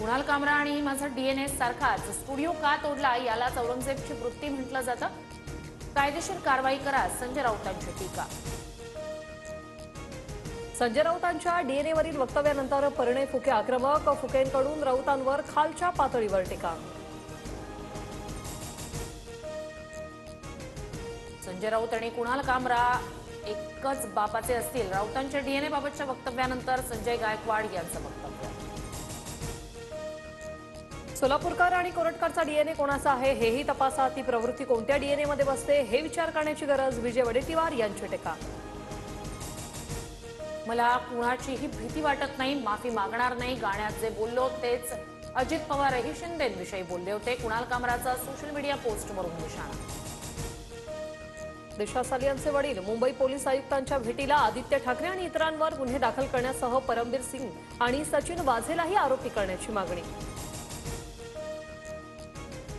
कुणाल कामरा आणि माझा डीएनए सारखाच स्टुडिओ का तोडला यालाच औरंगजेबची वृत्ती म्हटलं जातं. कायदेशीर कारवाई करा, संजय राऊतांची टीका. संजय राऊतांच्या डीएनएवरील वक्तव्यानंतर परिणय फुके आक्रमक. फुकेंकडून राऊतांवर खालच्या पातळीवर टीका. संजय राऊत आणि कुणाल कामरा एकच बापाचे असतील. राऊतांच्या डीएनए बाबतच्या वक्तव्यानंतर संजय गायकवाड यांचं वक्तव्य. सोलापूरकर आणि कोरटकरचा डीएनए कोणाचा आहे हेही तपासा. ती प्रवृत्ती कोणत्या डीएनए मध्ये बसते हे विचार करण्याची गरज. विजय वडेट्टीवार यांची टीका. मला कुणाचीही भीती वाटत नाही, माफी मागणार नाही. गाण्यात जे बोललो तेच अजित पवारही शिंदेंविषयी बोलले होते. कुणाल कामराचा सोशल मीडिया पोस्टवरून निशाणा. दिशा सालियांचे वडील मुंबई पोलीस आयुक्तांच्या भेटीला. आदित्य ठाकरे आणि इतरांवर गुन्हे दाखल करण्यासह परमबीर सिंग आणि सचिन वाझेलाही आरोपी करण्याची मागणी.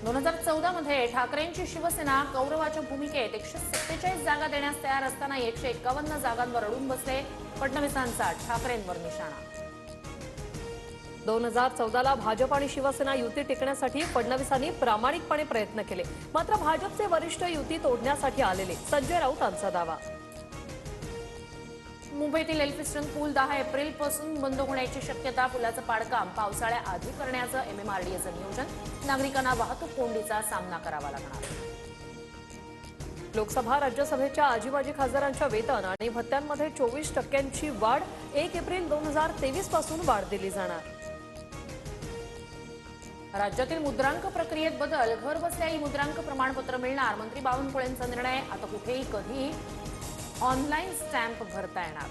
2014 मध्ये ठाकरेंची शिवसेना कौरवाच्या भूमिकेत 147 जागा देण्यास तयार असताना 151 जागांवर अडून बसले. फडणवीसांचा ठाकरेंवर निशाणा. 2014ला भाजप आणि शिवसेना युती टिकण्यासाठी फडणवीसांनी प्रामाणिकपणे प्रयत्न केले. मात्र भाजपचे वरिष्ठ युती तोडण्यासाठी आलेले. संजय राऊतांचा दावा. मुंबईतील एल्फिस्टन पूल 10 एप्रिलपासून बंद होण्याची शक्यता. पुलाचं पाडकाम पावसाळ्याआधी करण्याचं एमएमआरडीएचं नियोजन. नागरिकांना वाहतूक कोंडीचा सामना करावा लागणार. लोकसभा राज्यसभेच्या आजी खासदारांच्या वेतन आणि भत्त्यांमध्ये 24% वाढ. 1 एप्रिल 2023 पासून वाढ दिली जाणार. राज्यातील मुद्रांक प्रक्रियेत बदल. घर बसल्या ई मुद्रांक प्रमाणपत्र मिळणार. मंत्री बावनकुळेंचा निर्णय. आता कुठेही कधीही ऑनलाईन स्टॅम्प भरता येणार.